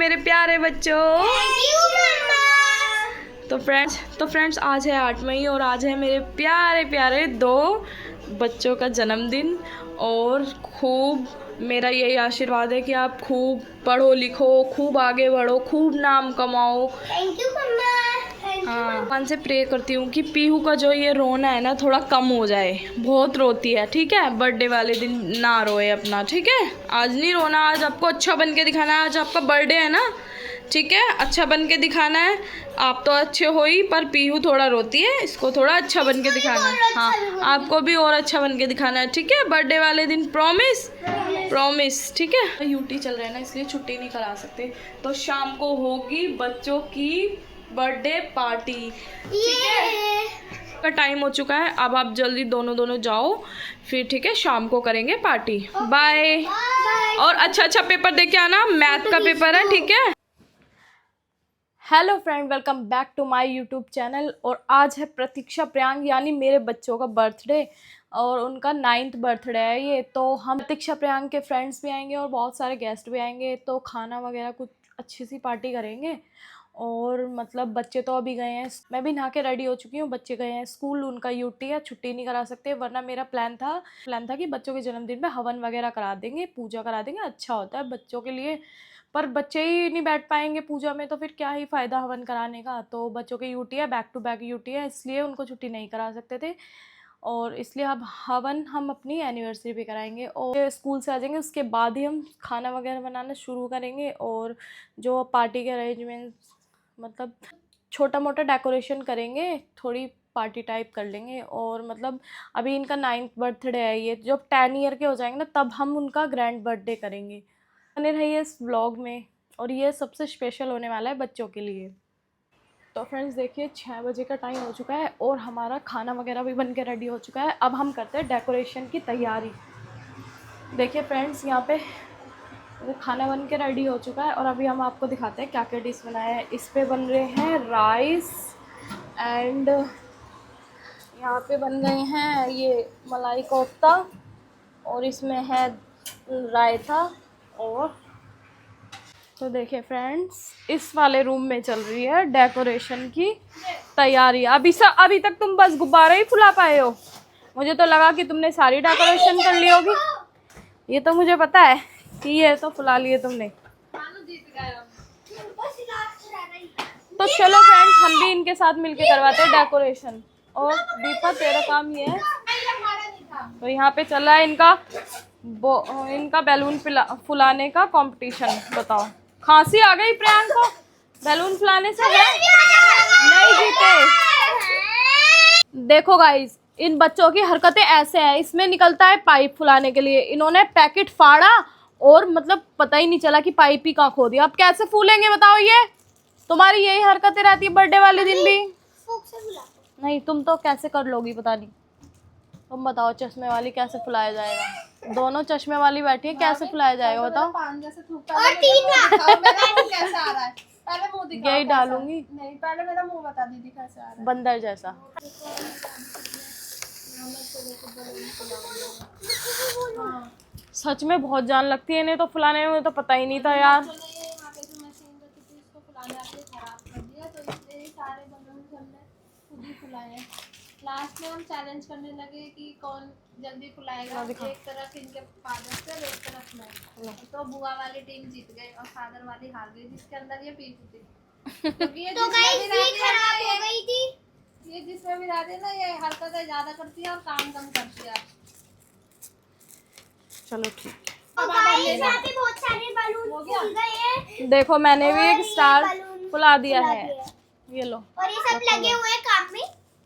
मेरे प्यारे बच्चों। तो फ्रेंड्स आज है 8 मई और आज है मेरे प्यारे प्यारे 2 बच्चों का जन्मदिन। और खूब मेरा यही आशीर्वाद है कि आप खूब पढ़ो लिखो, खूब आगे बढ़ो, खूब नाम कमाओ। थैंक यू मम्मा। हाँ, भगवान से प्रे करती हूँ कि पीहू का जो ये रोना है ना थोड़ा कम हो जाए। बहुत रोती है, ठीक है। बर्थडे वाले दिन ना रोए अपना, ठीक है। आज नहीं रोना, आज आपको अच्छा बन के दिखाना है। आज आपका बर्थडे है ना, ठीक है। अच्छा बन के दिखाना है। आप तो अच्छे हो ही, पर पीहू थोड़ा रोती है, इसको थोड़ा अच्छा बन के दिखाना है। हाँ, आपको भी और अच्छा बन के दिखाना है, ठीक है। बर्थडे वाले दिन प्रॉमिस, ठीक है। यूटी चल रहा है ना, इसलिए छुट्टी नहीं करा सकते। तो शाम को होगी बच्चों की बर्थडे पार्टी, ठीक है। का टाइम हो चुका है, अब आप जल्दी दोनों जाओ फिर, ठीक है। शाम को करेंगे पार्टी। बाय। और अच्छा पेपर दे के आना, मैथ का पेपर है, ठीक है। Hello friend, welcome back to my YouTube channel. और आज है प्रतीक्षा प्रियांक यानी मेरे बच्चों का बर्थडे और उनका 9th बर्थडे है ये। तो हम प्रतीक्षा प्रियांक के फ्रेंड्स भी आएंगे और बहुत सारे गेस्ट भी आएंगे। तो खाना वगैरह कुछ अच्छी सी पार्टी करेंगे। और मतलब बच्चे तो अभी गए हैं, मैं भी नहा के रेडी हो चुकी हूँ। बच्चे गए हैं स्कूल, उनका यूटी है, छुट्टी नहीं करा सकते। वरना मेरा प्लान था कि बच्चों के जन्मदिन में हवन वगैरह करा देंगे, पूजा करा देंगे, अच्छा होता है बच्चों के लिए। पर बच्चे ही नहीं बैठ पाएंगे पूजा में, तो फिर क्या ही फ़ायदा हवन कराने का। तो बच्चों के यूटी है, बैक टू बैक यूटी है, इसलिए उनको छुट्टी नहीं करा सकते थे। और इसलिए अब हवन हम अपनी एनिवर्सरी पे कराएंगे और स्कूल से आ जाएंगे, उसके बाद ही हम खाना वगैरह बनाना शुरू करेंगे। और जो पार्टी के अरेंजमेंट्स, मतलब छोटा मोटा डेकोरेशन करेंगे, थोड़ी पार्टी टाइप कर लेंगे। और मतलब अभी इनका 9th बर्थडे है, ये जब 10 ईयर के हो जाएंगे ना तब हम उनका ग्रैंड बर्थडे करेंगे। बने रहिए इस व्लॉग में, और ये सबसे स्पेशल होने वाला है बच्चों के लिए। तो फ्रेंड्स देखिए 6 बजे का टाइम हो चुका है और हमारा खाना वगैरह भी बन के रेडी हो चुका है। अब हम करते हैं डेकोरेशन की तैयारी। देखिए फ्रेंड्स, यहाँ पे खाना बन के रेडी हो चुका है और अभी हम आपको दिखाते हैं क्या क्या डिश बनाया है। इस पे बन रहे हैं राइस एंड यहाँ पे बन गए हैं ये मलाई कोफ्ता, और इसमें है रायता। और तो देखिए फ्रेंड्स, इस वाले रूम में चल रही है डेकोरेशन की तैयारी। अभी तक तुम बस गुब्बारे ही फुला पाए हो। मुझे तो लगा कि तुमने सारी डेकोरेशन कर ली होगी। ये तो मुझे पता है कि ये तो फुला लिए तुमने। तो चलो फ्रेंड्स, हम भी इनके साथ मिलके करवाते हैं डेकोरेशन। और दीपा, तेरा काम ये है। तो यहाँ पे चल रहा है इनका बैलून फुलाने का कंपटीशन। बताओ, खांसी आ गई प्रियांक को बैलून फुलाने से? है नहीं जीते। देखो गाइस, इन बच्चों की हरकतें ऐसे हैं। इसमें निकलता है पाइप फुलाने के लिए, इन्होंने पैकेट फाड़ा और मतलब पता ही नहीं चला कि पाइप ही कहाँ खो दिया। अब कैसे फूलेंगे बताओ? ये तुम्हारी यही हरकतें रहती है बर्थडे वाले दिन भी। नहीं, तुम तो कैसे कर लोगी पता नहीं। तुम बताओ, चश्मे वाली कैसे फुलाया जाएगा? दोनों चश्मे वाली बैठी है, कैसे फुलाया जाएगा बताओ? यही डालूंगी। नहीं, पहले मेरा मुंह बता दीदी कैसे आ रहा है। बंदर जैसा। सच में बहुत जान लगती है इन्हें तो फुलाने में, तो पता ही नहीं था यार। लास्ट में हम चैलेंज करने लगे कि कौन जल्दी फुलाएगा। एक तरफ इनके फादर से और एक तरफ मैं। तो बुआ वाली टीम जीत गई और फादर वाली हार गई, जिसके अंदर ये पीहू थी। क्योंकि ये तो खराब हो गई थी। ये जिसमें भी रहती है ना, ये हरकतें ज्यादा करती है और काम कम करती है। चलो ठीक है। बहुत सारे बलून फूल गए। देखो मैंने भी एक स्टार फुला दिया है, ये लो। और ये सब लगे हुए हैं काम में।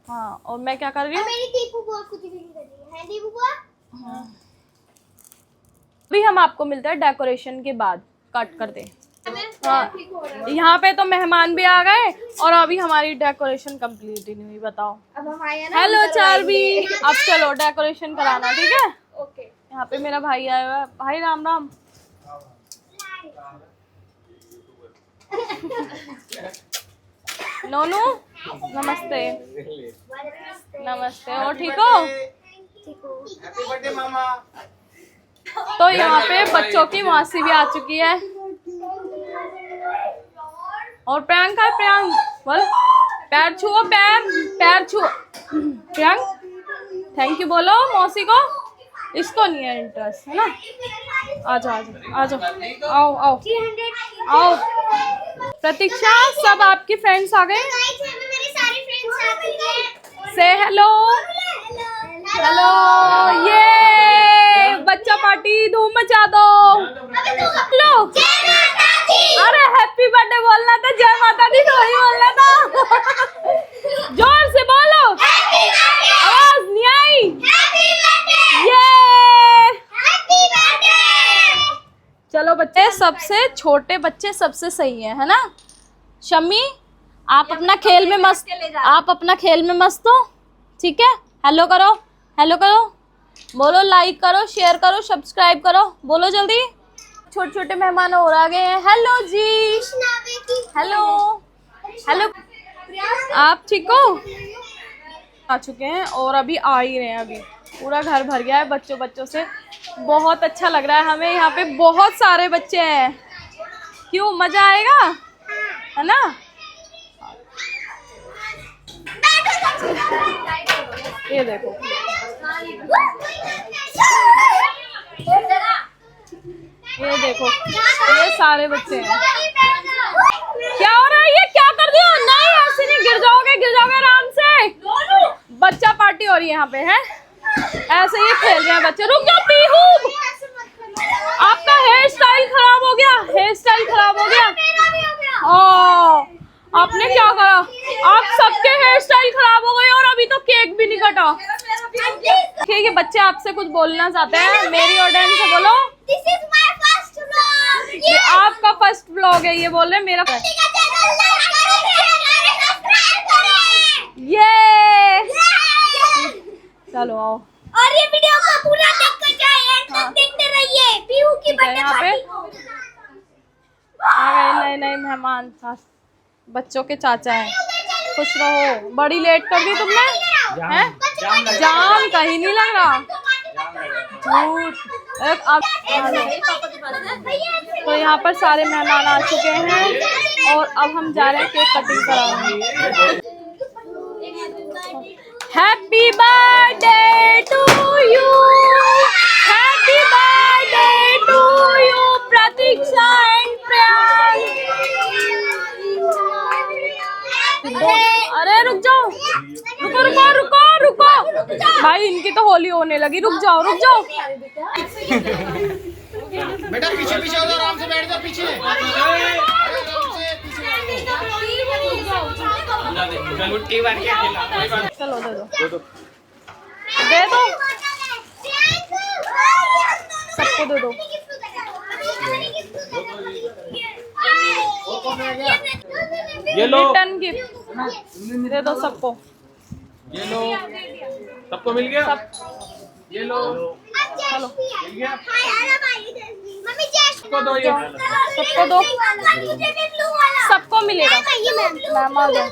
हाँ, और मैं क्या कर रही हूँ? मेरी दीपू बुआ कुछ भी नहीं कर रही है। दीपू बुआ, हाँ। अभी हम आपको मिलते हैं डेकोरेशन के बाद, कट कर दे। हाँ, यहाँ पे तो मेहमान भी आ गए और अभी हमारी डेकोरेशन कंप्लीट ही नहीं हुई। बताओ। अब हम आए ना। हेलो चार्वी, अब चलो डेकोरेशन कराना, ठीक है। ओके। यहाँ पे मेरा भाई आया हुआ है। भाई राम राम। नोनू नमस्ते। नमस्ते, और ठीक हो? हैप्पी बर्थडे मामा। तो यहाँ पे बच्चों की मासी भी आ चुकी है। और प्रियांक का प्रियांक बोल, पैर छुओ, पैर छुओ प्रियांक। थैंक यू बोलो मौसी को। इसको नहीं है इंटरेस्ट, है ना। आ जाओ आ जाओ, आओ आओ आओ। प्रतीक्षा, सब आपकी फ्रेंड्स आ गए। से हेलो हेलो। ये बच्चा पार्टी, धूम मचा दो। लो, अरे हैप्पी बर्थडे बोलना था, जय माता दी थोड़ी बोलना था। जोर से बोलो, आवाज नहीं आई। ये चलो बच्चे, सबसे छोटे बच्चे सबसे सही है ना। शम्मी, आप अपना खेल में मस्त, आप अपना खेल में मस्त हो, ठीक है। हेलो करो, हेलो करो, बोलो लाइक करो, शेयर करो, सब्सक्राइब करो, बोलो जल्दी। छोटे छोटे मेहमान और आ गए हैं। हेलो जी, हेलो हेलो, आप ठीक हो। आ चुके हैं और अभी आ ही रहे हैं। अभी पूरा घर भर गया है बच्चों से। बहुत अच्छा लग रहा है हमें, यहाँ पे बहुत सारे बच्चे हैं। क्यों, मजा आएगा, है ना। ये देखो, ये देखो, ये सारे बच्चे हैं। क्या हो रहा है, ये क्या कर दिया। नहीं ऐसे नहीं, गिर जाओगे आराम से। बच्चा पार्टी हो रही है यहाँ पे, है ऐसे ही खेल रहे हैं बच्चे। रुक जाओ पीहू, आपका हेयर स्टाइल खराब हो गया, हेयर स्टाइल खराब हो गया। ओ, आपने क्या करा, आप सबके हेयर स्टाइल खराब हो गए और अभी तो केक भी नहीं कटा। ठीक है बच्चे, आपसे कुछ बोलना चाहते हैं, मेरी ऑडियंस से बोलो। ये आपका फर्स्ट व्लॉग है, ये बोल रहे हैं मेरा। ये चलो आओ, और ये वीडियो को पूरा देखकर जाइए, एंड तक देखते रहिए। पीहू की बर्थडे यहाँ पे पार्टी आ गए नए मेहमान, बच्चों के चाचा हैं। खुश रहो। बड़ी लेट कर दी तुमने, हैं? जाम कहीं नहीं लग रहा। तो यहाँ पर सारे मेहमान आ चुके हैं और अब हम जा रहे हैं केक कटिंग कराने। Happy birthday to you, happy birthday to you Pratiksha and Priyank. अरे रुक जाओ, रुको भाई, इनकी तो होली होने लगी। रुक जाओ बेटा, पीछे हो जाओ, आराम से बैठ जाओ पीछे। चलो दे दो, सबको दे दो। ये लो, रिटर्न गिफ्ट दे दो सबको। ये लो, सबको मिल गया। ये लो, चलो मिल गया। मम्मी जैश सबको दो, ये सबको दो, सबको मिलेगा। मैम आ जाओ।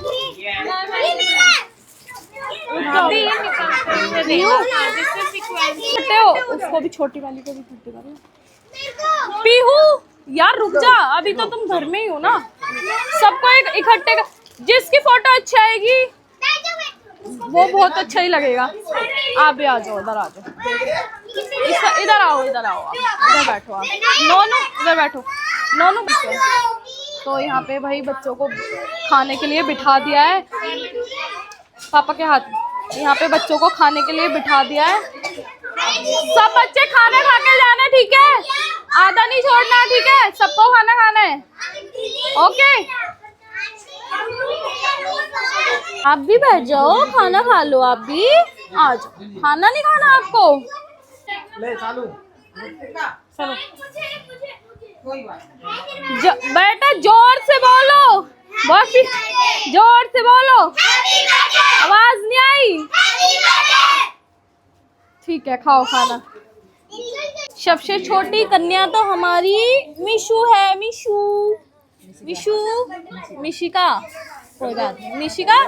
उसको भी, छोटी वाली को भी छुट्टी करो। पीहू यार रुक जा, अभी तो तुम घर में ही हो ना। सबको एक इकट्ठे, जिसकी फोटो अच्छी आएगी वो बहुत अच्छा ही लगेगा। आप भी आ जाओ, इधर आ जाओ, इधर आओ, इधर बैठो आप। नोनू इधर बैठो, नोनू बैठो। तो यहाँ पे भाई बच्चों को खाने के लिए बिठा दिया है, पापा के हाथ में। यहाँ पे बच्चों को खाने के लिए बिठा दिया है। सब बच्चे खाना खा के जाना, ठीक है, आधा नहीं छोड़ना, ठीक है, सबको खाना खाना है। ओके, आप भी बैठ जाओ, खाना खा लो। आप भी आ जाओ, खाना नहीं खाना आपको। ले चालू, चलो बेटा जोर से बोलो, बहुत जोर से बोलो, आवाज नहीं आई। ठीक है, खाओ खाना। सबसे छोटी कन्या तो हमारी मिशू है। मिशिका, कोई बात नहीं, मिशिका।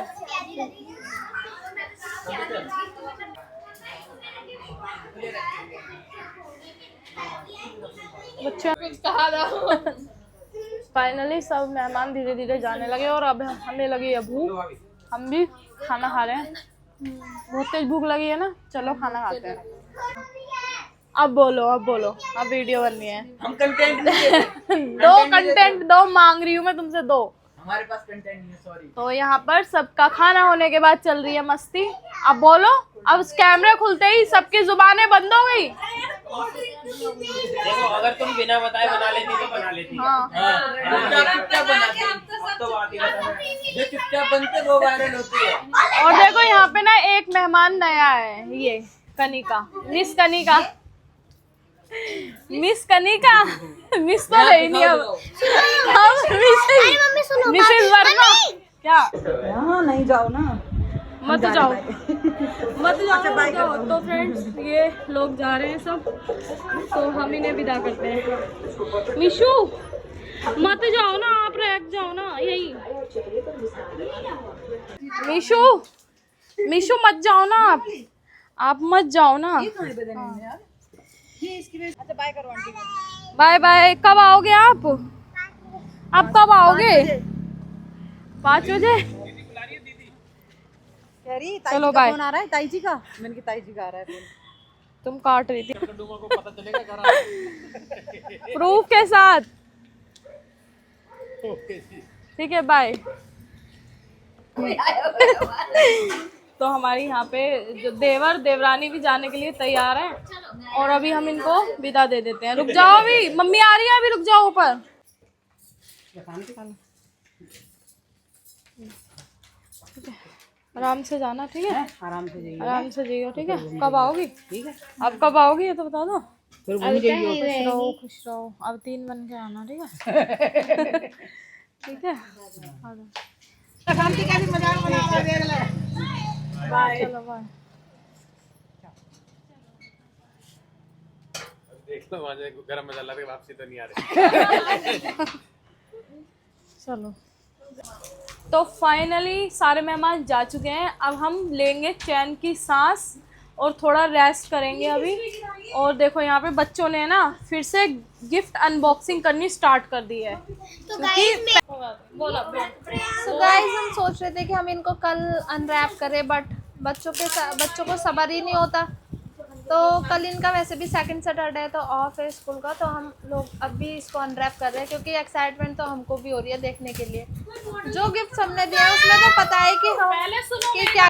बच्चा फाइनली सब मेहमान धीरे धीरे जाने लगे और अब हमें लगी है भूख, हम भी खाना खा रहे हैं। बहुत तेज भूख लगी है ना, चलो खाना खाते हैं। अब बोलो, अब वीडियो बननी है। हम कंटेंट कंटेंट दो मांग रही हूँ मैं तुमसे, दो। हमारे पास कंटेंट नहीं है, सॉरी। तो यहाँ पर सबका खाना होने के बाद चल रही है मस्ती। अब बोलो, अब कैमरे खुलते ही सबकी जुबानें बंद हो गई। देखो, अगर तुम बिना बताए बना लेती तो बना लेती। हाँ। चुपचाप बनाती, तो बात ही बता। जो चुपचाप बनते वो वायरल होती है। और देखो यहाँ पे ना एक मेहमान नया है, ये कनिका, मिस कनिका। मिस तो नहीं, मिसेस वर्मा। क्या? हाँ, नहीं जाओ ना, मत जाओ। तो फ्रेंड्स, ये लोग जा रहे हैं सब, तो हम इन्हें विदा करते हैं। मिशु मत जाओ ना, आप रह जाओ ना यही। मिशु मत जाओ ना, आप मत जाओ ना। अच्छा, बाय करो आंटी को। Bye bye. कब आओगे आप कब आओगे? 5 बजे। चलो बाय। कौन आ रहा है? ताई जी का। मैंने की ताई जी का आ रहा है। तुम काट रही थी प्रूफ के साथ। ठीक है, बाय। तो हमारी यहाँ पे जो देवर देवरानी भी जाने के लिए तैयार हैं और अभी हम इनको विदा दे देते हैं। रुक जाओ, अभी मम्मी आ रही है, अभी रुक जाओ ऊपर। आराम से जाना, ठीक है? आराम से जाइए। आराम से जाइए, ठीक है? कब आओगी? ठीक है, अब कब आओगी ये तो बता दो। फिर वहीं जाइए। खुश रहो। अब 3 बन के आना, ठीक है? ठीक है, आ जाओ। बाय। चलो बाय। देख लो वहाँ गरम मसाला की वापसी तो नहीं आ रही। चलो, तो फाइनली सारे मेहमान जा चुके हैं। अब हम लेंगे चैन की सांस और थोड़ा रेस्ट करेंगे अभी। और देखो यहाँ पे बच्चों ने ना फिर से गिफ्ट अनबॉक्सिंग करनी स्टार्ट कर दी है। तो गाइस हम सोच रहे थे कि हम इनको कल अनरैप करें, बट बच्चों को सब्र ही नहीं होता। तो कल इनका वैसे भी सेकंड सैटरडे है, तो ऑफ है स्कूल का, तो हम लोग अब भी इसको अनरैप कर रहे हैं क्योंकि एक्साइटमेंट तो हमको भी हो रही है देखने के लिए। जो गिफ्ट हमने दिया है उसमें तो पता है कि हम कि क्या